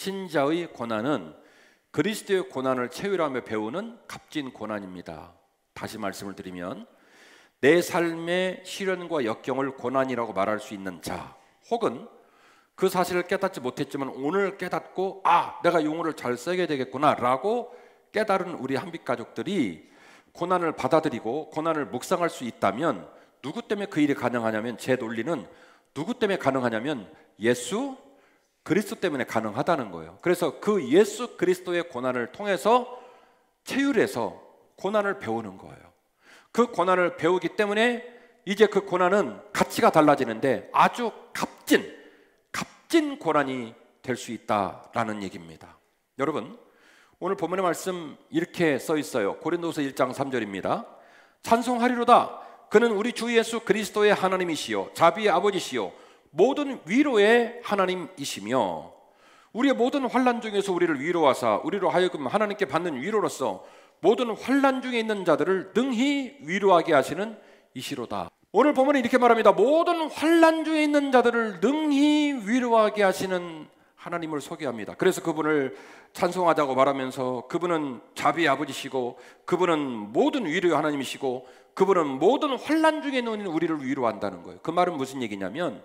신자의 고난은 그리스도의 고난을 채우라며 배우는 값진 고난입니다. 다시 말씀을 드리면 내 삶의 시련과 역경을 고난이라고 말할 수 있는 자, 혹은 그 사실을 깨닫지 못했지만 오늘 깨닫고 내가 용어를 잘 써야 되겠구나 라고 깨달은 우리 한빛 가족들이 고난을 받아들이고 고난을 묵상할 수 있다면 누구 때문에 그 일이 가능하냐면, 제 논리는 누구 때문에 가능하냐면 예수 그리스도 때문에 가능하다는 거예요. 그래서 그 예수 그리스도의 고난을 통해서 체휼해서 고난을 배우는 거예요. 그 고난을 배우기 때문에 이제 그 고난은 가치가 달라지는데 아주 값진 고난이 될 수 있다라는 얘기입니다. 여러분, 오늘 본문의 말씀 이렇게 써 있어요. 고린도서 1장 3절입니다. 찬송하리로다. 그는 우리 주 예수 그리스도의 하나님이시요 자비의 아버지시요 모든 위로의 하나님이시며 우리의 모든 환난 중에서 우리를 위로하사 우리로 하여금 하나님께 받는 위로로서 모든 환난 중에 있는 자들을 능히 위로하게 하시는 이시로다. 오늘 보면 이렇게 말합니다. 모든 환난 중에 있는 자들을 능히 위로하게 하시는 하나님을 소개합니다. 그래서 그분을 찬송하자고 말하면서 그분은 자비의 아버지시고 그분은 모든 위로의 하나님이시고 그분은 모든 환난 중에 있는 우리를 위로한다는 거예요. 그 말은 무슨 얘기냐면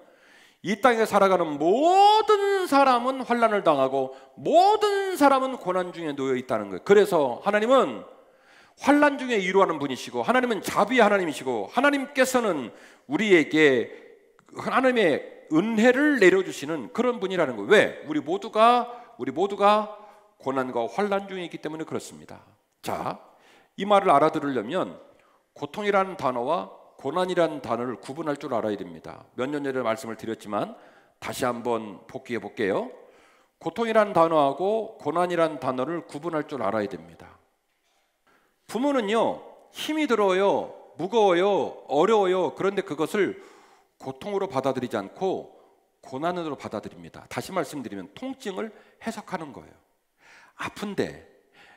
이 땅에 살아가는 모든 사람은 환난을 당하고 모든 사람은 고난 중에 놓여 있다는 거예요. 그래서 하나님은 환난 중에 위로하는 분이시고 하나님은 자비의 하나님이시고 하나님께서는 우리에게 하나님의 은혜를 내려주시는 그런 분이라는 거예요. 왜? 우리 모두가 고난과 환난 중에 있기 때문에 그렇습니다. 자, 이 말을 알아들으려면 고통이라는 단어와 고난이라는 단어를 구분할 줄 알아야 됩니다. 몇 년 전에 말씀을 드렸지만 다시 한번 복기해 볼게요. 고통이라는 단어하고 고난이라는 단어를 구분할 줄 알아야 됩니다. 부모는요, 힘이 들어요, 무거워요, 어려워요. 그런데 그것을 고통으로 받아들이지 않고 고난으로 받아들입니다. 다시 말씀드리면 통증을 해석하는 거예요. 아픈데,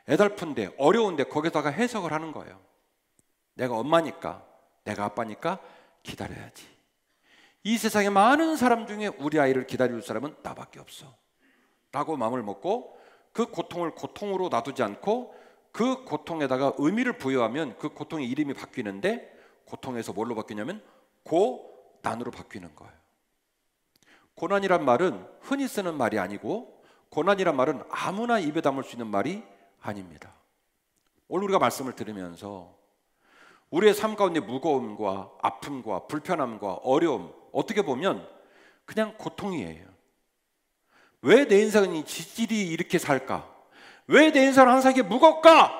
애달픈데, 어려운데 거기다가 해석을 하는 거예요. 내가 엄마니까, 내가 아빠니까 기다려야지. 이 세상에 많은 사람 중에 우리 아이를 기다릴 사람은 나밖에 없어 라고 마음을 먹고 그 고통을 고통으로 놔두지 않고 그 고통에다가 의미를 부여하면 그 고통의 이름이 바뀌는데 고통에서 뭘로 바뀌냐면 고난으로 바뀌는 거예요. 고난이란 말은 흔히 쓰는 말이 아니고 고난이란 말은 아무나 입에 담을 수 있는 말이 아닙니다. 오늘 우리가 말씀을 들으면서 우리의 삶 가운데 무거움과 아픔과 불편함과 어려움, 어떻게 보면 그냥 고통이에요. 왜 내 인생은 이 지질이 이렇게 살까? 왜 내 인생은 항상 이렇게 무겁까?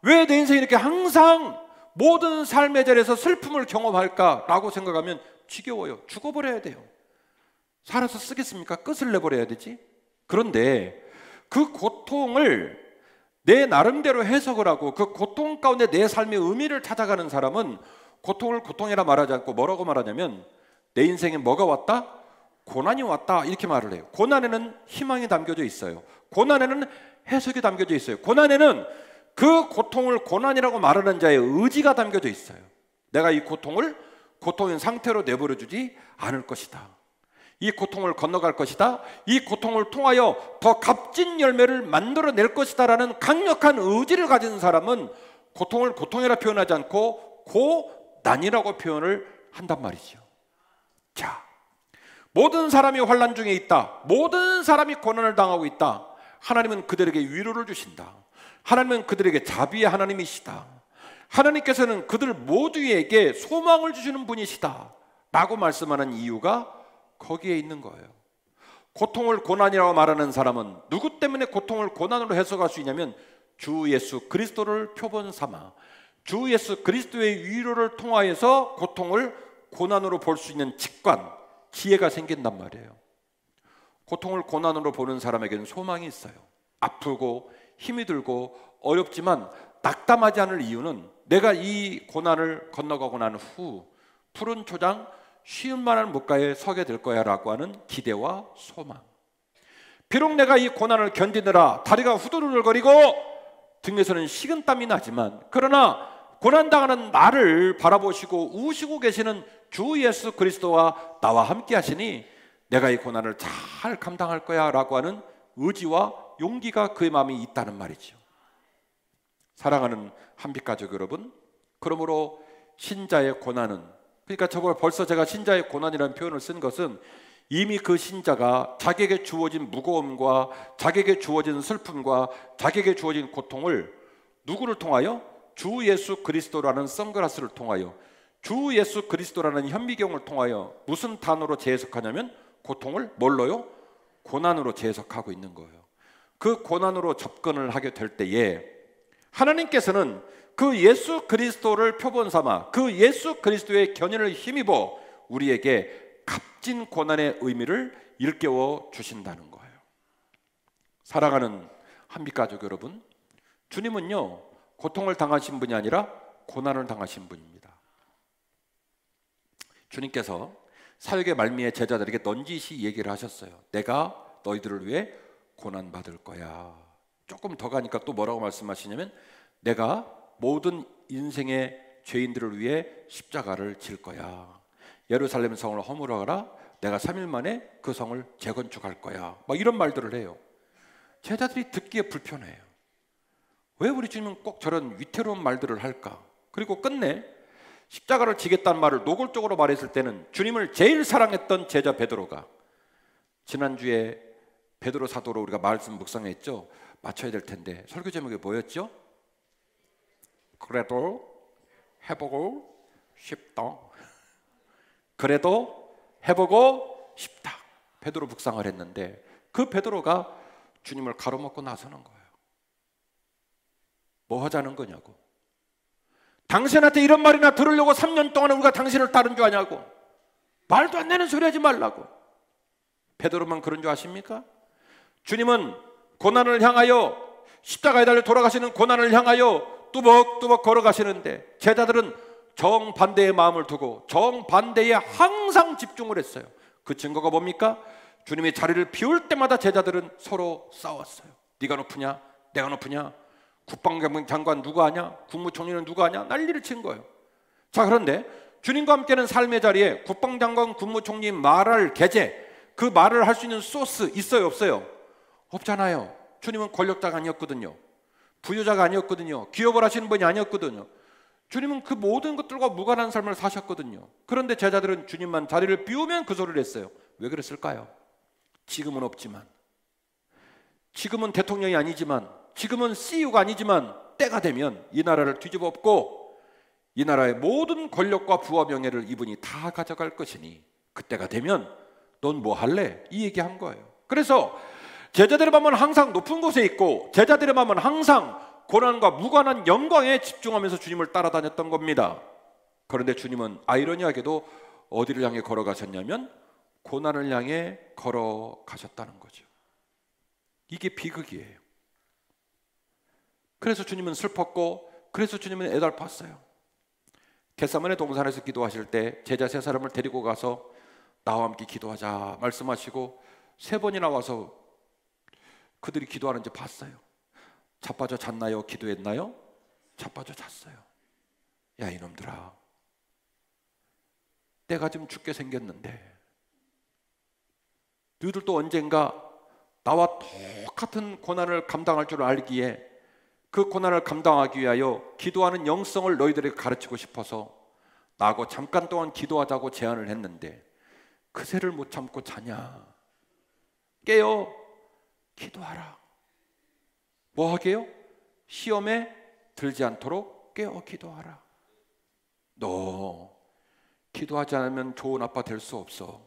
왜 내 인생이 이렇게 항상 모든 삶의 자리에서 슬픔을 경험할까? 라고 생각하면 지겨워요. 죽어버려야 돼요. 살아서 쓰겠습니까? 끝을 내버려야 되지. 그런데 그 고통을 내 나름대로 해석을 하고 그 고통 가운데 내 삶의 의미를 찾아가는 사람은 고통을 고통이라 말하지 않고 뭐라고 말하냐면 내 인생에 뭐가 왔다? 고난이 왔다 이렇게 말을 해요. 고난에는 희망이 담겨져 있어요. 고난에는 해석이 담겨져 있어요. 고난에는 그 고통을 고난이라고 말하는 자의 의지가 담겨져 있어요. 내가 이 고통을 고통인 상태로 내버려주지 않을 것이다. 이 고통을 건너갈 것이다. 이 고통을 통하여 더 값진 열매를 만들어낼 것이다 라는 강력한 의지를 가진 사람은 고통을 고통이라 표현하지 않고 고난이라고 표현을 한단 말이죠. 자, 모든 사람이 환난 중에 있다. 모든 사람이 고난을 당하고 있다. 하나님은 그들에게 위로를 주신다. 하나님은 그들에게 자비의 하나님이시다. 하나님께서는 그들 모두에게 소망을 주시는 분이시다 라고 말씀하는 이유가 거기에 있는 거예요. 고통을 고난이라고 말하는 사람은 누구 때문에 고통을 고난으로 해석할 수 있냐면 주 예수 그리스도를 표본 삼아 주 예수 그리스도의 위로를 통하여서 고통을 고난으로 볼 수 있는 직관, 지혜가 생긴단 말이에요. 고통을 고난으로 보는 사람에게는 소망이 있어요. 아프고 힘이 들고 어렵지만 낙담하지 않을 이유는 내가 이 고난을 건너가고 난 후 푸른 초장 쉬운 만한 물가에 서게 될 거야 라고 하는 기대와 소망. 비록 내가 이 고난을 견디느라 다리가 후들후들거리고 등에서는 식은땀이 나지만 그러나 고난당하는 나를 바라보시고 우시고 계시는 주 예수 그리스도와 나와 함께 하시니 내가 이 고난을 잘 감당할 거야 라고 하는 의지와 용기가 그의 마음에 있다는 말이죠. 사랑하는 한빛가족 여러분, 그러므로 신자의 고난은, 그러니까 저걸 벌써 제가 신자의 고난이라는 표현을 쓴 것은 이미 그 신자가 자기에게 주어진 무거움과 자기에게 주어진 슬픔과 자기에게 주어진 고통을 누구를 통하여? 주 예수 그리스도라는 선글라스를 통하여, 주 예수 그리스도라는 현미경을 통하여 무슨 단어로 재해석하냐면 고통을 뭘로요? 고난으로 재해석하고 있는 거예요. 그 고난으로 접근을 하게 될 때에 하나님께서는 그 예수 그리스도를 표본 삼아 그 예수 그리스도의 견인을 힘입어 우리에게 값진 고난의 의미를 일깨워 주신다는 거예요. 사랑하는 한빛가족 여러분, 주님은요 고통을 당하신 분이 아니라 고난을 당하신 분입니다. 주님께서 사역의 말미에 제자들에게 넌지시 얘기를 하셨어요. 내가 너희들을 위해 고난받을 거야. 조금 더 가니까 또 뭐라고 말씀하시냐면 내가 모든 인생의 죄인들을 위해 십자가를 질 거야. 예루살렘 성을 허물어가라. 내가 3일 만에 그 성을 재건축할 거야. 막 이런 말들을 해요. 제자들이 듣기에 불편해요. 왜 우리 주님은 꼭 저런 위태로운 말들을 할까? 그리고 끝내 십자가를 지겠다는 말을 노골적으로 말했을 때는 주님을 제일 사랑했던 제자 베드로가, 지난주에 베드로 사도로 우리가 말씀 묵상했죠. 맞춰야 될 텐데 설교 제목이 뭐였죠? 그래도 해보고 싶다. 그래도 해보고 싶다. 베드로 묵상을 했는데 그 베드로가 주님을 가로막고 나서는 거예요. 뭐 하자는 거냐고. 당신한테 이런 말이나 들으려고 3년 동안 우리가 당신을 따른 줄 아냐고. 말도 안 되는 소리 하지 말라고. 베드로만 그런 줄 아십니까? 주님은 고난을 향하여, 십자가에 달려 돌아가시는 고난을 향하여 뚜벅뚜벅 걸어가시는데 제자들은 정반대의 마음을 두고 정반대에 항상 집중을 했어요. 그 증거가 뭡니까? 주님이 자리를 비울 때마다 제자들은 서로 싸웠어요. 네가 높으냐? 내가 높으냐? 국방장관 누가 하냐? 국무총리는 누가 하냐? 난리를 친 거예요. 자, 그런데 주님과 함께하는 삶의 자리에 국방장관, 국무총리 말할 계제, 그 말을 할 수 있는 소스 있어요, 없어요? 없잖아요. 주님은 권력자가 아니었거든요. 부유자가 아니었거든요. 기업을 하시는 분이 아니었거든요. 주님은 그 모든 것들과 무관한 삶을 사셨거든요. 그런데 제자들은 주님만 자리를 비우면 그 소리를 했어요. 왜 그랬을까요? 지금은 없지만, 지금은 대통령이 아니지만, 지금은 CEO가 아니지만 때가 되면 이 나라를 뒤집어 엎고 이 나라의 모든 권력과 부와 명예를 이분이 다 가져갈 것이니 그때가 되면 넌 뭐 할래? 이 얘기한 거예요. 그래서 제자들의 마음은 항상 높은 곳에 있고 제자들의 마음은 항상 고난과 무관한 영광에 집중하면서 주님을 따라다녔던 겁니다. 그런데 주님은 아이러니하게도 어디를 향해 걸어가셨냐면 고난을 향해 걸어가셨다는 거죠. 이게 비극이에요. 그래서 주님은 슬펐고 그래서 주님은 애달팠어요. 겟세마네 동산에서 기도하실 때 제자 3사람을 데리고 가서 나와 함께 기도하자 말씀하시고 3번이나 와서 그들이 기도하는지 봤어요. 자빠져 잤나요? 기도했나요? 자빠져 잤어요. 야 이놈들아, 내가 지금 죽게 생겼는데 너희들도 언젠가 나와 똑같은 고난을 감당할 줄 알기에 그 고난을 감당하기 위하여 기도하는 영성을 너희들에게 가르치고 싶어서 나하고 잠깐 동안 기도하자고 제안을 했는데 그새를 못 참고 자냐? 깨어 기도하라. 뭐 하게요? 시험에 들지 않도록 깨어 기도하라. 너 기도하지 않으면 좋은 아빠 될 수 없어.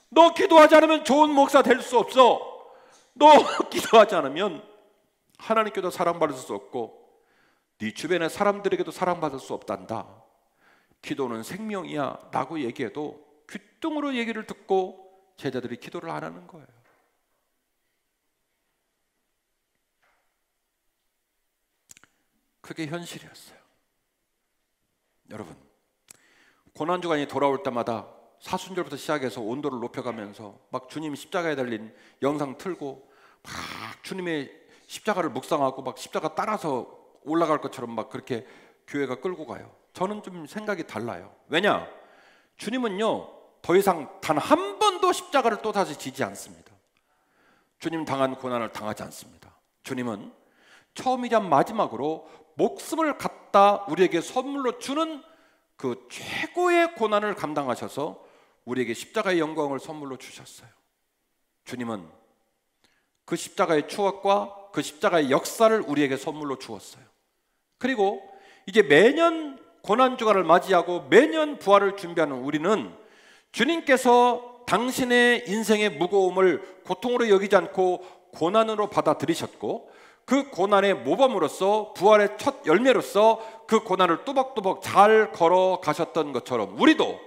너 기도하지 않으면 좋은 목사 될 수 없어. 너 기도하지 않으면 하나님께도 사랑받을 수 없고 네 주변의 사람들에게도 사랑받을 수 없단다. 기도는 생명이야 라고 얘기해도 귀뚱으로 얘기를 듣고 제자들이 기도를 안 하는 거예요. 그게 현실이었어요. 여러분, 고난주간이 돌아올 때마다 사순절부터 시작해서 온도를 높여가면서 막 주님 십자가에 달린 영상 틀고 막 주님의 십자가를 묵상하고 막 십자가 따라서 올라갈 것처럼 막 그렇게 교회가 끌고 가요. 저는 좀 생각이 달라요. 왜냐? 주님은요 더 이상 단 한 번도 십자가를 또다시 지지 않습니다. 주님 당한 고난을 당하지 않습니다. 주님은 처음이자 마지막으로 목숨을 갖다 우리에게 선물로 주는 그 최고의 고난을 감당하셔서 우리에게 십자가의 영광을 선물로 주셨어요. 주님은 그 십자가의 추억과 그 십자가의 역사를 우리에게 선물로 주었어요. 그리고 이제 매년 고난주간을 맞이하고 매년 부활을 준비하는 우리는 주님께서 당신의 인생의 무거움을 고통으로 여기지 않고 고난으로 받아들이셨고, 그 고난의 모범으로서 부활의 첫 열매로서 그 고난을 뚜벅뚜벅 잘 걸어가셨던 것처럼 우리도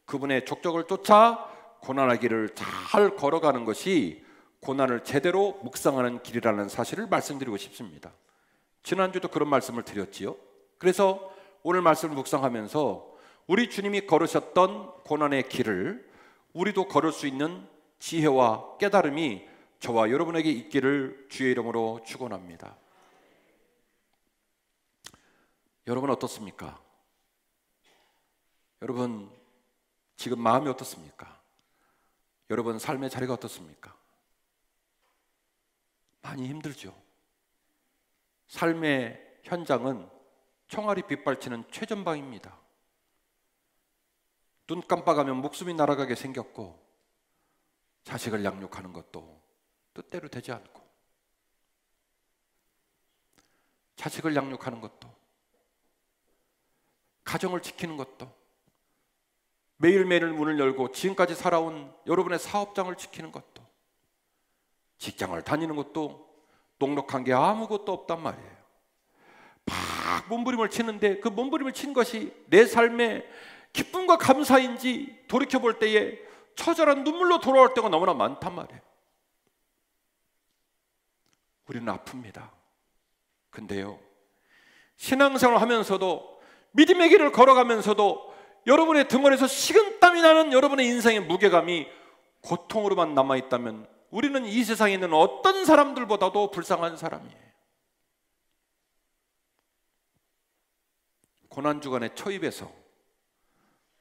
그분의 족적을 쫓아 고난의 길을 잘 걸어가는 것이 고난을 제대로 묵상하는 길이라는 사실을 말씀드리고 싶습니다. 지난주도 그런 말씀을 드렸지요. 그래서 오늘 말씀을 묵상하면서 우리 주님이 걸으셨던 고난의 길을 우리도 걸을 수 있는 지혜와 깨달음이 저와 여러분에게 있기를 주의 이름으로 축원합니다. 여러분 어떻습니까? 여러분 지금 마음이 어떻습니까? 여러분 삶의 자리가 어떻습니까? 많이 힘들죠. 삶의 현장은 총알이 빗발치는 최전방입니다. 눈 깜빡하면 목숨이 날아가게 생겼고, 자식을 양육하는 것도 뜻대로 되지 않고, 자식을 양육하는 것도, 가정을 지키는 것도, 매일매일 문을 열고 지금까지 살아온 여러분의 사업장을 지키는 것도, 직장을 다니는 것도 녹록한 게 아무것도 없단 말이에요. 막 몸부림을 치는데 그 몸부림을 친 것이 내 삶의 기쁨과 감사인지 돌이켜볼 때에 처절한 눈물로 돌아올 때가 너무나 많단 말이에요. 우리는 아픕니다. 근데요, 신앙생활을 하면서도 믿음의 길을 걸어가면서도 여러분의 등원에서 식은땀이 나는 여러분의 인생의 무게감이 고통으로만 남아있다면 우리는 이 세상에 있는 어떤 사람들보다도 불쌍한 사람이에요. 고난주간의 초입에서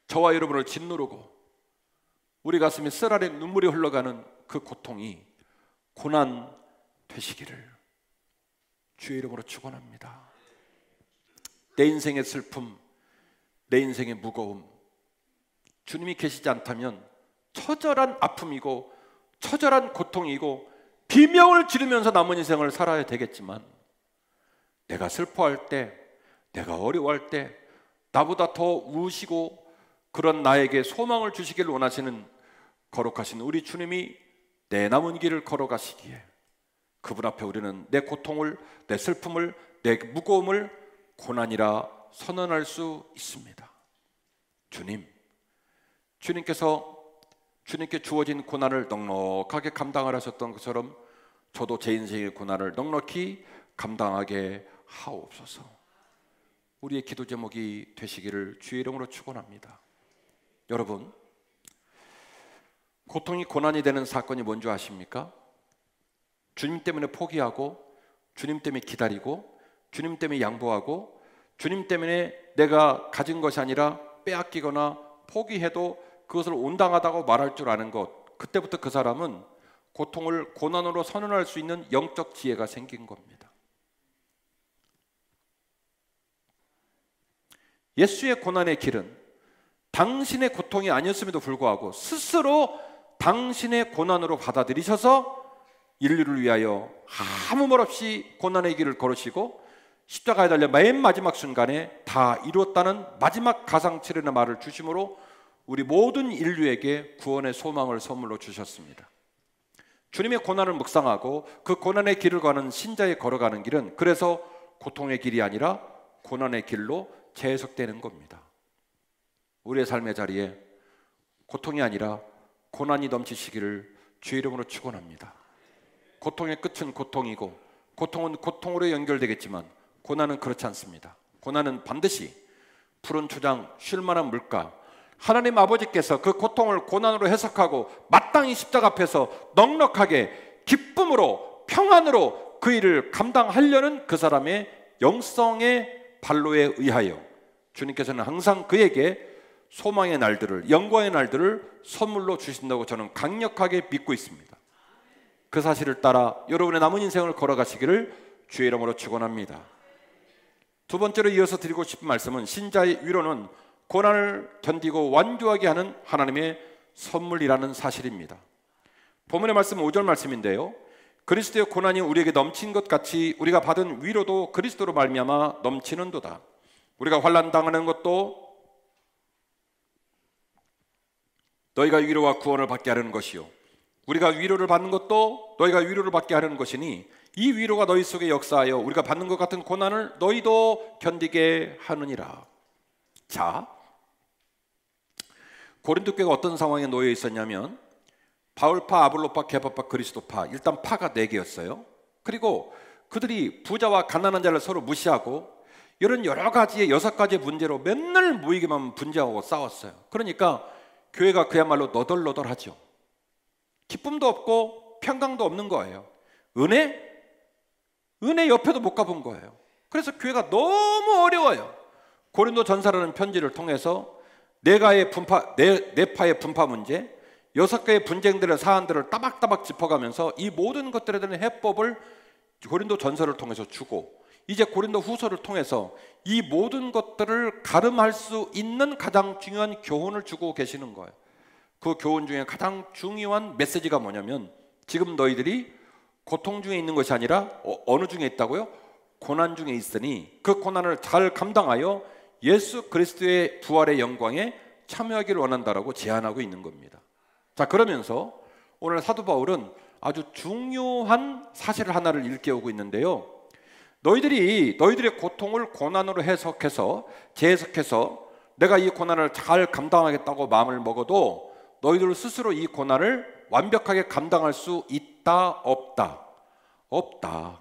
저와 여러분을 짓누르고 우리 가슴에 쓰라린 눈물이 흘러가는 그 고통이 고난 되시기를 주의 이름으로 축원합니다. 내 인생의 슬픔, 내 인생의 무거움, 주님이 계시지 않다면 처절한 아픔이고 처절한 고통이고 비명을 지르면서 남은 인생을 살아야 되겠지만, 내가 슬퍼할 때, 내가 어려워할 때 나보다 더 우시고 그런 나에게 소망을 주시길 원하시는 거룩하신 우리 주님이 내 남은 길을 걸어가시기에 그분 앞에 우리는 내 고통을, 내 슬픔을, 내 무거움을 고난이라 선언할 수 있습니다. 주님께서 주님께 주어진 고난을 넉넉하게 감당을 하셨던 것처럼 저도 제 인생의 고난을 넉넉히 감당하게 하옵소서. 우리의 기도 제목이 되시기를 주의 이름으로 축원합니다. 여러분, 고통이 고난이 되는 사건이 뭔지 아십니까? 주님 때문에 포기하고, 주님 때문에 기다리고, 주님 때문에 양보하고, 주님 때문에 내가 가진 것이 아니라 빼앗기거나 포기해도 그것을 온당하다고 말할 줄 아는 것, 그때부터 그 사람은 고통을 고난으로 선언할 수 있는 영적 지혜가 생긴 겁니다. 예수의 고난의 길은 당신의 고통이 아니었음에도 불구하고 스스로 당신의 고난으로 받아들이셔서 인류를 위하여 아무 말 없이 고난의 길을 걸으시고 십자가에 달려 맨 마지막 순간에 다 이루었다는 마지막 가상치료의 말을 주심으로 우리 모든 인류에게 구원의 소망을 선물로 주셨습니다. 주님의 고난을 묵상하고 그 고난의 길을 가는 신자의 걸어가는 길은 그래서 고통의 길이 아니라 고난의 길로 재해석되는 겁니다. 우리의 삶의 자리에 고통이 아니라 고난이 넘치시기를 주의 이름으로 축원합니다. 고통의 끝은 고통이고 고통은 고통으로 연결되겠지만 고난은 그렇지 않습니다. 고난은 반드시 푸른 초장, 쉴만한 물가, 하나님 아버지께서 그 고통을 고난으로 해석하고 마땅히 십자가 앞에서 넉넉하게 기쁨으로 평안으로 그 일을 감당하려는 그 사람의 영성의 발로에 의하여 주님께서는 항상 그에게 소망의 날들을, 영광의 날들을 선물로 주신다고 저는 강력하게 믿고 있습니다. 그 사실을 따라 여러분의 남은 인생을 걸어가시기를 주의 이름으로 축원합니다. 두 번째로 이어서 드리고 싶은 말씀은 신자의 위로는 고난을 견디고 완주하게 하는 하나님의 선물이라는 사실입니다. 본문의 말씀 5절 말씀인데요, 그리스도의 고난이 우리에게 넘친 것 같이 우리가 받은 위로도 그리스도로 말미암아 넘치는도다. 우리가 환난 당하는 것도 너희가 위로와 구원을 받게 하려는 것이요, 우리가 위로를 받는 것도 너희가 위로를 받게 하려는 것이니 이 위로가 너희 속에 역사하여 우리가 받는 것 같은 고난을 너희도 견디게 하느니라. 자, 고린도 교회가 어떤 상황에 놓여 있었냐면 바울파, 아볼로파, 게바파, 그리스도파, 일단 파가 4개였어요. 그리고 그들이 부자와 가난한 자를 서로 무시하고 이런 여러 가지의 6가지의 문제로 맨날 모이기만 분쟁하고 싸웠어요. 그러니까 교회가 그야말로 너덜너덜하죠. 기쁨도 없고 평강도 없는 거예요. 은혜 옆에도 못 가본 거예요. 그래서 교회가 너무 어려워요. 고린도 전서라는 편지를 통해서 네 파의 분파 문제, 6개의 분쟁들의 사안들을 따박따박 짚어가면서 이 모든 것들에 대한 해법을 고린도 전서를 통해서 주고, 이제 고린도 후서를 통해서 이 모든 것들을 가름할 수 있는 가장 중요한 교훈을 주고 계시는 거예요. 그 교훈 중에 가장 중요한 메시지가 뭐냐면, 지금 너희들이 고통 중에 있는 것이 아니라 어느 중에 있다고요? 고난 중에 있으니 그 고난을 잘 감당하여 예수 그리스도의 부활의 영광에 참여하기를 원한다라고 제안하고 있는 겁니다. 자, 그러면서 오늘 사도 바울은 아주 중요한 사실 하나를 일깨우고 있는데요, 너희들의 고통을 고난으로 재해석해서 내가 이 고난을 잘 감당하겠다고 마음을 먹어도 너희들 스스로 이 고난을 완벽하게 감당할 수 있다 없다? 없다.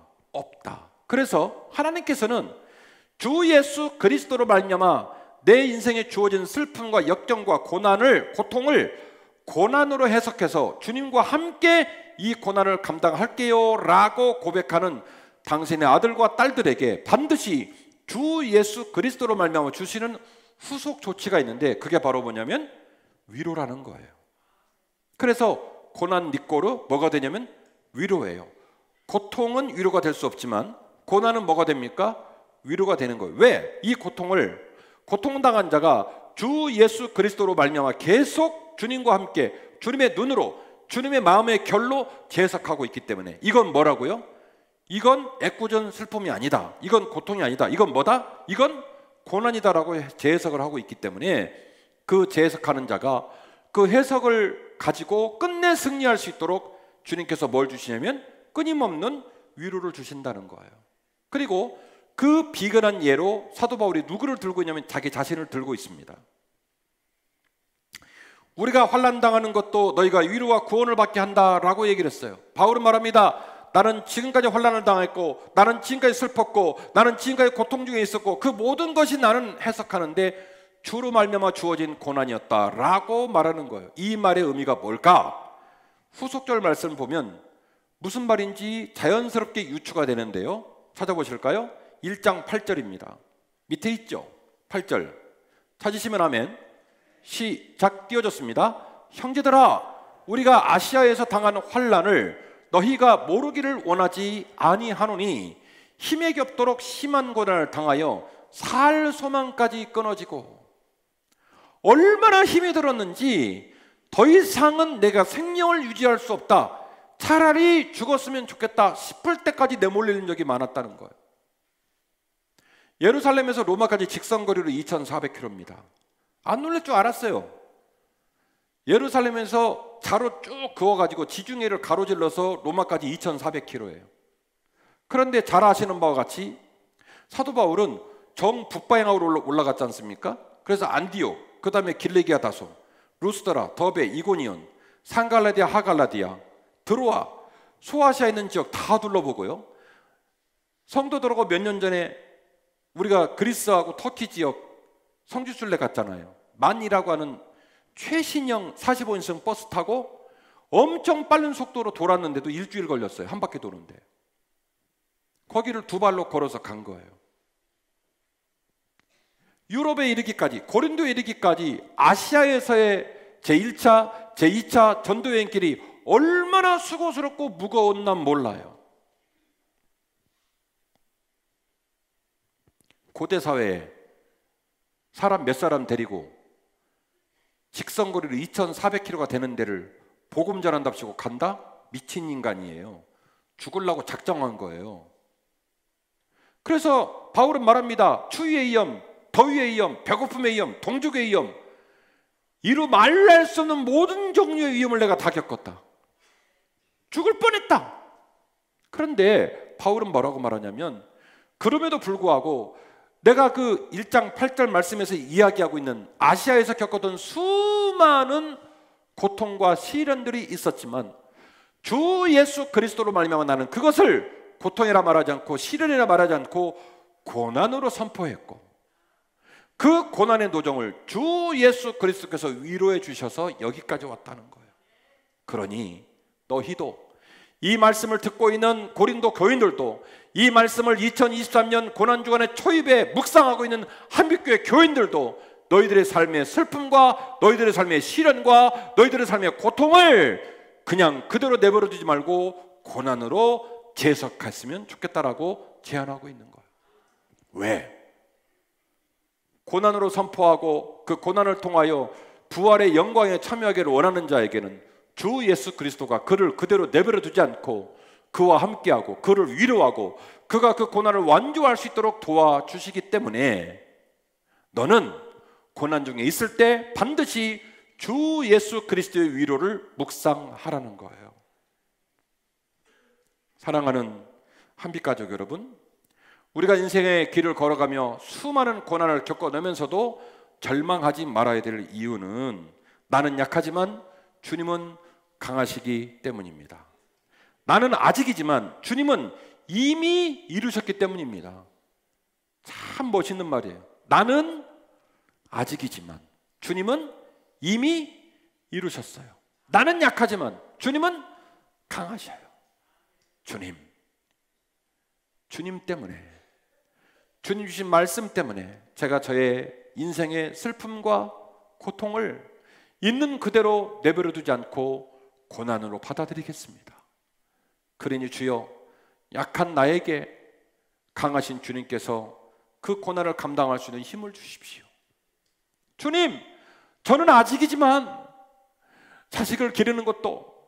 그래서 하나님께서는 주 예수 그리스도로 말미암아 내 인생에 주어진 슬픔과 역경과 고통을 고난으로 해석해서 주님과 함께 이 고난을 감당할게요 라고 고백하는 당신의 아들과 딸들에게 반드시 주 예수 그리스도로 말미암아 주시는 후속 조치가 있는데, 그게 바로 뭐냐면 위로라는 거예요. 그래서 고난 니꼬르 뭐가 되냐면 위로예요. 고통은 위로가 될 수 없지만 고난은 뭐가 됩니까? 위로가 되는 거예요. 왜? 이 고통당한 자가 주 예수 그리스도로 말미암아 계속 주님과 함께 주님의 눈으로, 주님의 마음의 결로 재해석하고 있기 때문에, 이건 뭐라고요? 이건 애꿎은 슬픔이 아니다, 이건 고통이 아니다, 이건 뭐다? 이건 고난이다라고 재해석을 하고 있기 때문에 그 재해석하는 자가 그 해석을 가지고 끝내 승리할 수 있도록 주님께서 뭘 주시냐면 끊임없는 위로를 주신다는 거예요. 그리고 그 비근한 예로 사도 바울이 누구를 들고 있냐면 자기 자신을 들고 있습니다. 우리가 환난당하는 것도 너희가 위로와 구원을 받게 한다라고 얘기를 했어요. 바울은 말합니다. 나는 지금까지 환난을 당했고, 나는 지금까지 슬펐고, 나는 지금까지 고통 중에 있었고, 그 모든 것이 나는 해석하는데 주로 말미암아 주어진 고난이었다라고 말하는 거예요. 이 말의 의미가 뭘까? 후속절 말씀을 보면 무슨 말인지 자연스럽게 유추가 되는데요, 찾아보실까요? 1장 8절입니다. 밑에 있죠? 8절 찾으시면 아멘. 시작. 띄워졌습니다. 형제들아, 우리가 아시아에서 당한 환난을 너희가 모르기를 원하지 아니하노니 힘에 겹도록 심한 고난을 당하여 살 소망까지 끊어지고, 얼마나 힘이 들었는지 더 이상은 내가 생명을 유지할 수 없다, 차라리 죽었으면 좋겠다 싶을 때까지 내몰리는 적이 많았다는 거예요. 예루살렘에서 로마까지 직선거리로 2,400km입니다. 안 놀랄 줄 알았어요. 예루살렘에서 자로 쭉 그어가지고 지중해를 가로질러서 로마까지 2,400km예요. 그런데 잘 아시는 바와 같이 사도 바울은 정북방향으로 올라갔지 않습니까? 그래서 안디옥, 그 다음에 길리기아 다소, 루스드라, 더베, 이고니온, 상갈라디아, 하갈라디아, 드로아, 소아시아에 있는 지역 다 둘러보고요. 성도들하고 몇 년 전에 우리가 그리스하고 터키 지역 성지순례 갔잖아요. 만이라고 하는 최신형 45인승 버스 타고 엄청 빠른 속도로 돌았는데도 일주일 걸렸어요. 한 바퀴 도는데. 거기를 2발로 걸어서 간 거예요. 유럽에 이르기까지, 고린도에 이르기까지 아시아에서의 제1차, 제2차 전도여행길이 얼마나 수고스럽고 무거웠나 몰라요. 고대 사회에 사람 몇 사람 데리고 직선거리로 2,400km가 되는 데를 복음 전한답시고 간다? 미친 인간이에요. 죽으려고 작정한 거예요. 그래서 바울은 말합니다. 추위의 위험, 더위의 위험, 배고픔의 위험, 동족의 위험, 이루 말할 수 없는 모든 종류의 위험을 내가 다 겪었다. 죽을 뻔했다. 그런데 바울은 뭐라고 말하냐면, 그럼에도 불구하고 내가 그 1장 8절 말씀에서 이야기하고 있는 아시아에서 겪었던 수많은 고통과 시련들이 있었지만 주 예수 그리스도로 말미암아 나는 그것을 고통이라 말하지 않고 시련이라 말하지 않고 고난으로 선포했고, 그 고난의 노정을 주 예수 그리스도께서 위로해 주셔서 여기까지 왔다는 거예요. 그러니 너희도, 이 말씀을 듣고 있는 고린도 교인들도, 이 말씀을 2023년 고난주간의 초입에 묵상하고 있는 한빛교회 교인들도 너희들의 삶의 슬픔과 너희들의 삶의 시련과 너희들의 삶의 고통을 그냥 그대로 내버려 두지 말고 고난으로 재석했으면 좋겠다라고 제안하고 있는 거예요. 왜? 고난으로 선포하고 그 고난을 통하여 부활의 영광에 참여하기를 원하는 자에게는 주 예수 그리스도가 그를 그대로 내버려 두지 않고 그와 함께하고 그를 위로하고 그가 그 고난을 완주할 수 있도록 도와주시기 때문에 너는 고난 중에 있을 때 반드시 주 예수 그리스도의 위로를 묵상하라는 거예요. 사랑하는 한빛가족 여러분, 우리가 인생의 길을 걸어가며 수많은 고난을 겪어내면서도 절망하지 말아야 될 이유는 나는 약하지만 주님은 강하시기 때문입니다. 나는 아직이지만 주님은 이미 이루셨기 때문입니다. 참 멋있는 말이에요. 나는 아직이지만 주님은 이미 이루셨어요. 나는 약하지만 주님은 강하셔요. 주님 때문에, 주님 주신 말씀 때문에 제가 저의 인생의 슬픔과 고통을 있는 그대로 내버려 두지 않고 고난으로 받아들이겠습니다. 그러니 주여, 약한 나에게 강하신 주님께서 그 고난을 감당할 수 있는 힘을 주십시오. 주님, 저는 아직이지만 자식을 기르는 것도,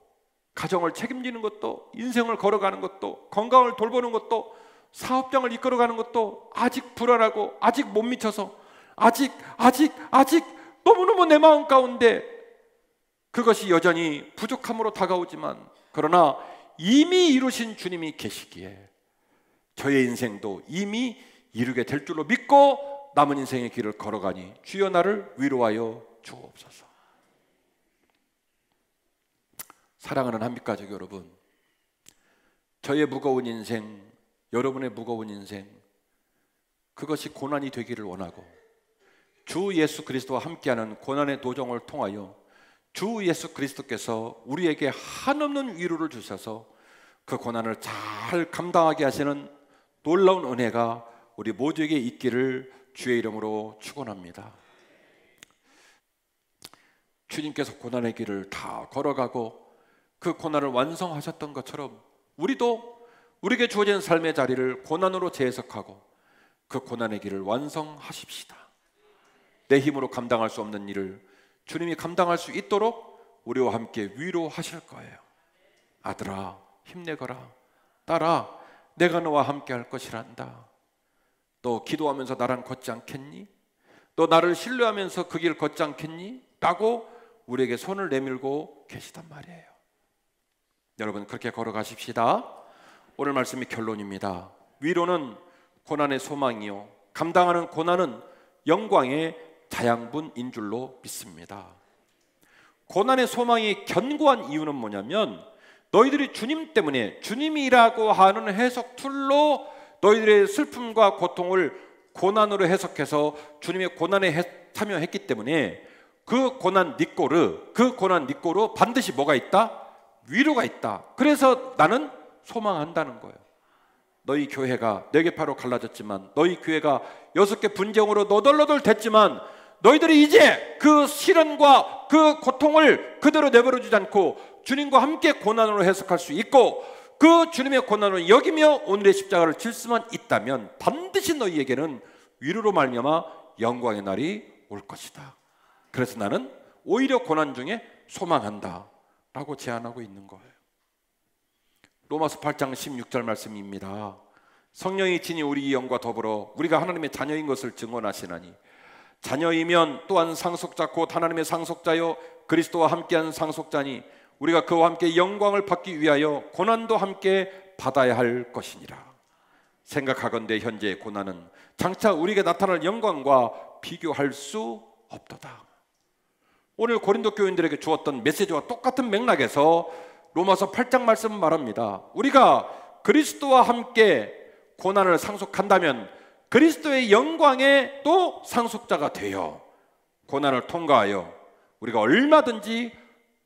가정을 책임지는 것도, 인생을 걸어가는 것도, 건강을 돌보는 것도, 사업장을 이끌어가는 것도 아직 불안하고 아직 못 미쳐서 아직 너무너무 내 마음 가운데 그것이 여전히 부족함으로 다가오지만, 그러나 이미 이루신 주님이 계시기에 저의 인생도 이미 이루게 될 줄로 믿고 남은 인생의 길을 걸어가니 주여 나를 위로하여 주옵소서. 사랑하는 한빛가족 여러분, 저의 무거운 인생, 여러분의 무거운 인생, 그것이 고난이 되기를 원하고 주 예수 그리스도와 함께하는 고난의 도정을 통하여 주 예수 그리스도께서 우리에게 한없는 위로를 주셔서 그 고난을 잘 감당하게 하시는 놀라운 은혜가 우리 모두에게 있기를 주의 이름으로 축원합니다. 주님께서 고난의 길을 다 걸어가고 그 고난을 완성하셨던 것처럼 우리도 우리에게 주어진 삶의 자리를 고난으로 재해석하고 그 고난의 길을 완성하십시다. 내 힘으로 감당할 수 없는 일을 주님이 감당할 수 있도록 우리와 함께 위로하실 거예요. 아들아, 힘내거라. 딸아, 내가 너와 함께 할 것이란다. 너 기도하면서 나랑 걷지 않겠니? 너 나를 신뢰하면서 그 길 걷지 않겠니? 라고 우리에게 손을 내밀고 계시단 말이에요. 여러분, 그렇게 걸어가십시다. 오늘 말씀이 결론입니다. 위로는 고난의 소망이요, 감당하는 고난은 영광의 자양분인 줄로 믿습니다. 고난의 소망이 견고한 이유는 뭐냐면, 너희들이 주님 때문에, 주님이라고 하는 해석 툴로 너희들의 슬픔과 고통을 고난으로 해석해서 주님의 고난에 참여했기 때문에 그 고난 니꼬르 반드시 뭐가 있다? 위로가 있다. 그래서 나는 소망한다는 거예요. 너희 교회가 4개 파로 갈라졌지만, 너희 교회가 6개 분쟁으로 너덜너덜 됐지만, 너희들이 이제 그 시련과 그 고통을 그대로 내버려두지 않고 주님과 함께 고난으로 해석할 수 있고 그 주님의 고난을 여기며 오늘의 십자가를 질 수만 있다면 반드시 너희에게는 위로로 말미암아 영광의 날이 올 것이다. 그래서 나는 오히려 고난 중에 소망한다 라고 제안하고 있는 거예요. 로마서 8장 16절 말씀입니다. 성령이 친히 우리 영과 더불어 우리가 하나님의 자녀인 것을 증언하시나니 자녀이면 또한 상속자 곧 하나님의 상속자요 그리스도와 함께한 상속자니 우리가 그와 함께 영광을 받기 위하여 고난도 함께 받아야 할 것이니라. 생각하건대 현재의 고난은 장차 우리에게 나타날 영광과 비교할 수 없도다. 오늘 고린도 교인들에게 주었던 메시지와 똑같은 맥락에서 로마서 8장 말씀은 말합니다. 우리가 그리스도와 함께 고난을 상속한다면 그리스도의 영광의 또 상속자가 되어 고난을 통과하여 우리가 얼마든지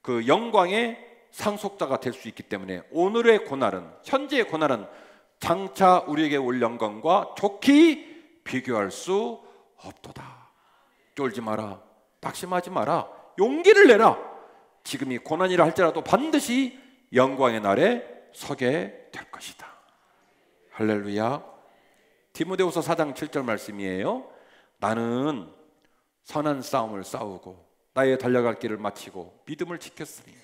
그 영광의 상속자가 될 수 있기 때문에 오늘의 고난은, 현재의 고난은 장차 우리에게 올 영광과 좋게 비교할 수 없도다. 쫄지 마라, 낙심하지 마라, 용기를 내라. 지금이 고난이라 할지라도 반드시 영광의 날에 서게 될 것이다. 할렐루야. 디모데후서 4장 7절 말씀이에요. 나는 선한 싸움을 싸우고 나의 달려갈 길을 마치고 믿음을 지켰으니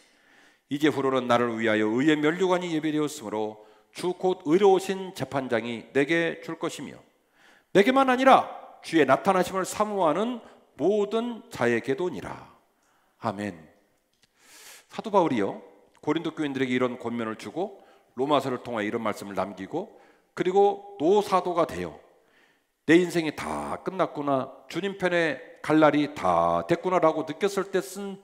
이제 후로는 나를 위하여 의의 면류관이 예비되었으므로 주 곧 의로우신 재판장이 내게 줄 것이며 내게만 아니라 주의 나타나심을 사모하는 모든 자에게도니라. 아멘. 사도 바울이요 고린도 교인들에게 이런 권면을 주고 로마서를 통해 이런 말씀을 남기고 그리고 노사도가 되어 내 인생이 다 끝났구나, 주님 편에 갈 날이 다 됐구나라고 느꼈을 때 쓴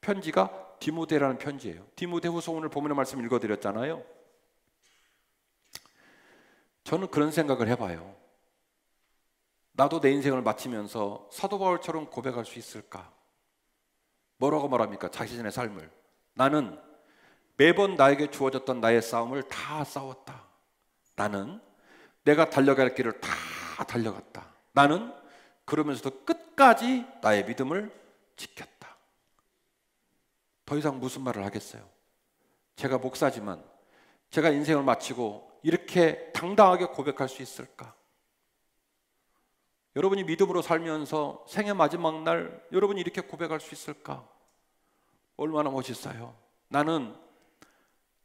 편지가 디모데라는 편지예요. 디모데후서 오늘 본문의 말씀 읽어드렸잖아요. 저는 그런 생각을 해봐요. 나도 내 인생을 마치면서 사도 바울처럼 고백할 수 있을까? 뭐라고 말합니까? 자신의 삶을. 나는 매번 나에게 주어졌던 나의 싸움을 다 싸웠다. 나는 내가 달려갈 길을 다 달려갔다. 나는 그러면서도 끝까지 나의 믿음을 지켰다. 더 이상 무슨 말을 하겠어요? 제가 목사지만 제가 인생을 마치고 이렇게 당당하게 고백할 수 있을까? 여러분이 믿음으로 살면서 생애 마지막 날 여러분이 이렇게 고백할 수 있을까? 얼마나 멋있어요. 나는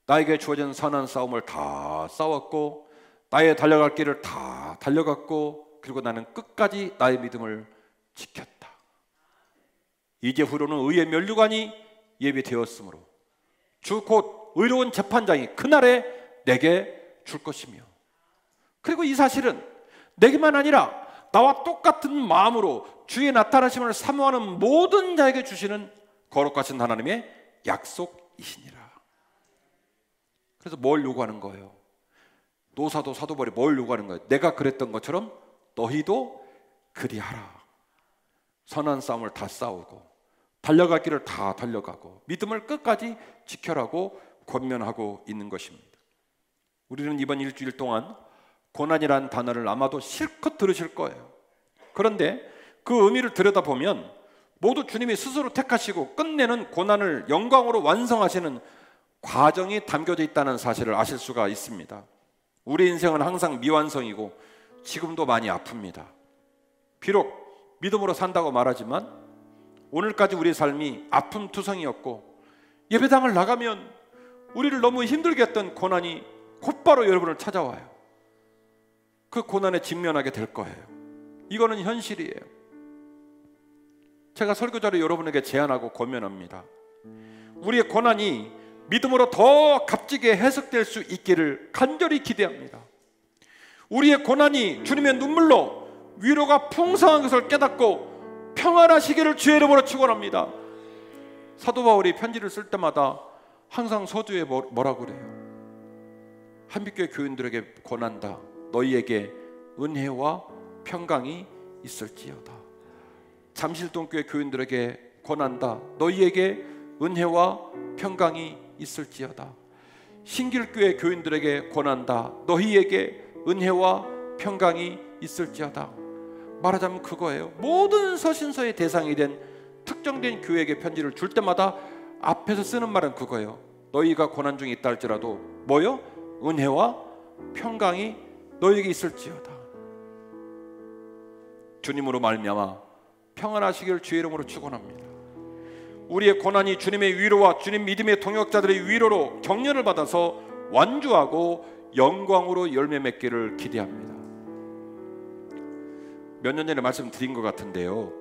나에게 주어진 선한 싸움을 다 싸웠고 나의 달려갈 길을 다 달려갔고 그리고 나는 끝까지 나의 믿음을 지켰다. 이제 후로는 의의 면류관이 예비되었으므로 주 곧 의로운 재판장이 그날에 내게 줄 것이며 그리고 이 사실은 내게만 아니라 나와 똑같은 마음으로 주의 나타나심을 사모하는 모든 자에게 주시는 거룩하신 하나님의 약속이시니라. 그래서 뭘 요구하는 거예요? 노사도 사도벌이 뭘 요구하는 거예요? 내가 그랬던 것처럼 너희도 그리하라. 선한 싸움을 다 싸우고 달려갈 길을 다 달려가고 믿음을 끝까지 지켜라고 권면하고 있는 것입니다. 우리는 이번 일주일 동안 고난이라는 단어를 아마도 실컷 들으실 거예요. 그런데 그 의미를 들여다보면 모두 주님이 스스로 택하시고 끝내는 고난을 영광으로 완성하시는 과정이 담겨져 있다는 사실을 아실 수가 있습니다. 우리 인생은 항상 미완성이고 지금도 많이 아픕니다. 비록 믿음으로 산다고 말하지만 오늘까지 우리의 삶이 아픔 투성이었고 예배당을 나가면 우리를 너무 힘들게 했던 고난이 곧바로 여러분을 찾아와요. 그 고난에 직면하게 될 거예요. 이거는 현실이에요. 제가 설교자로 여러분에게 제안하고 권면합니다. 우리의 고난이 믿음으로 더 값지게 해석될 수 있기를 간절히 기대합니다. 우리의 고난이 주님의 눈물로 위로가 풍성한 것을 깨닫고 평안하시기를 주의 이름으로 축원합니다. 사도 바울이 편지를 쓸 때마다 항상 서두에 뭐라고 그래요? 한빛교회 교인들에게 권한다. 너희에게 은혜와 평강이 있을지어다. 잠실동교회 교인들에게 권한다. 너희에게 은혜와 평강이 있을지어다. 신길교회 교인들에게 권한다. 너희에게 은혜와 평강이 있을지어다. 말하자면 그거예요. 모든 서신서의 대상이 된 특정된 교회에게 편지를 줄 때마다 앞에서 쓰는 말은 그거예요. 너희가 고난 중에 있다 할지라도 뭐요? 은혜와 평강이 너희에게 있을지어다. 주님으로 말미암아 평안하시길 주의 이름으로 축원합니다. 우리의 고난이 주님의 위로와 주님 믿음의 동역자들의 위로로 격려를 받아서 완주하고 영광으로 열매 맺기를 기대합니다. 몇 년 전에 말씀드린 것 같은데요,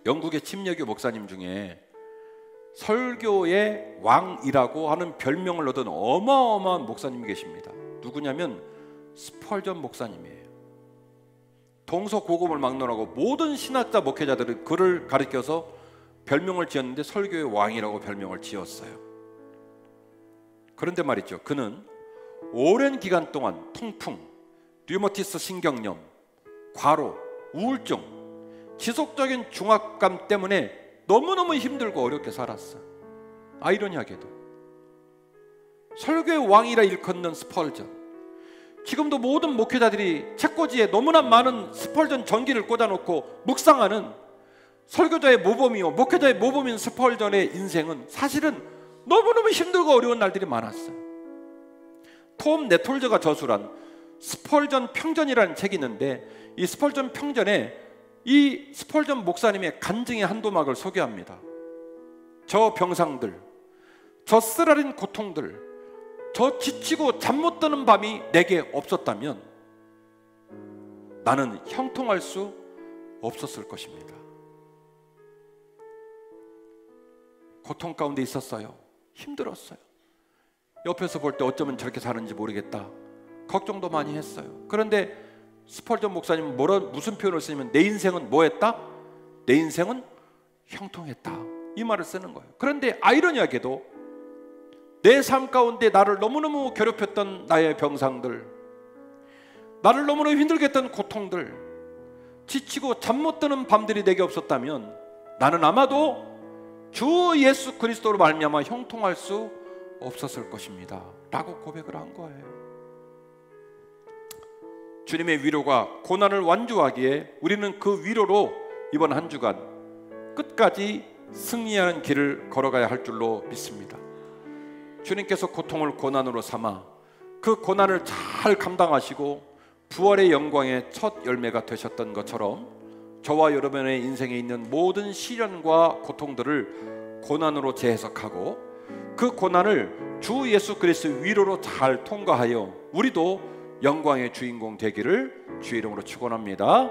영국의 침례교 목사님 중에 설교의 왕이라고 하는 별명을 얻은 어마어마한 목사님이 계십니다. 누구냐면 스펄전 목사님이에요. 동서고금을 막론하고 모든 신학자 목회자들은 그를 가리켜서 별명을 지었는데 설교의 왕이라고 별명을 지었어요. 그런데 말이죠, 그는 오랜 기간 동안 통풍, 류머티스 신경염, 과로, 우울증, 지속적인 중압감 때문에 너무너무 힘들고 어렵게 살았어요. 아이러니하게도 설교의 왕이라 일컫는 스펄전, 지금도 모든 목회자들이 책꽂이에 너무나 많은 스펄전 전기를 꽂아놓고 묵상하는 설교자의 모범이요 목회자의 모범인 스펄전의 인생은 사실은 너무너무 힘들고 어려운 날들이 많았어요. 톰 네톨저가 저술한 스펄전 평전이라는 책이 있는데, 이 스펄전 평전에 이 스펄전 목사님의 간증의 한도막을 소개합니다. 저 병상들, 저 쓰라린 고통들, 저 지치고 잠 못 드는 밤이 내게 없었다면 나는 형통할 수 없었을 것입니다. 고통 가운데 있었어요. 힘들었어요. 옆에서 볼 때 어쩌면 저렇게 사는지 모르겠다, 걱정도 많이 했어요. 그런데 스펄전 목사님은 무슨 표현을 쓰냐면 내 인생은 뭐했다? 내 인생은 형통했다, 이 말을 쓰는 거예요. 그런데 아이러니하게도 내 삶 가운데 나를 너무너무 괴롭혔던 나의 병상들, 나를 너무너무 힘들게 했던 고통들, 지치고 잠 못 드는 밤들이 내게 없었다면 나는 아마도 주 예수 그리스도로 말미암아 형통할 수 없었을 것입니다 라고 고백을 한 거예요. 주님의 위로가 고난을 완주하기에 우리는 그 위로로 이번 한 주간 끝까지 승리하는 길을 걸어가야 할 줄로 믿습니다. 주님께서 고통을 고난으로 삼아 그 고난을 잘 감당하시고 부활의 영광의 첫 열매가 되셨던 것처럼 저와 여러분의 인생에 있는 모든 시련과 고통들을 고난으로 재해석하고 그 고난을 주 예수 그리스도의 위로로 잘 통과하여 우리도 영광의 주인공 되기를 주의 이름으로 축원합니다.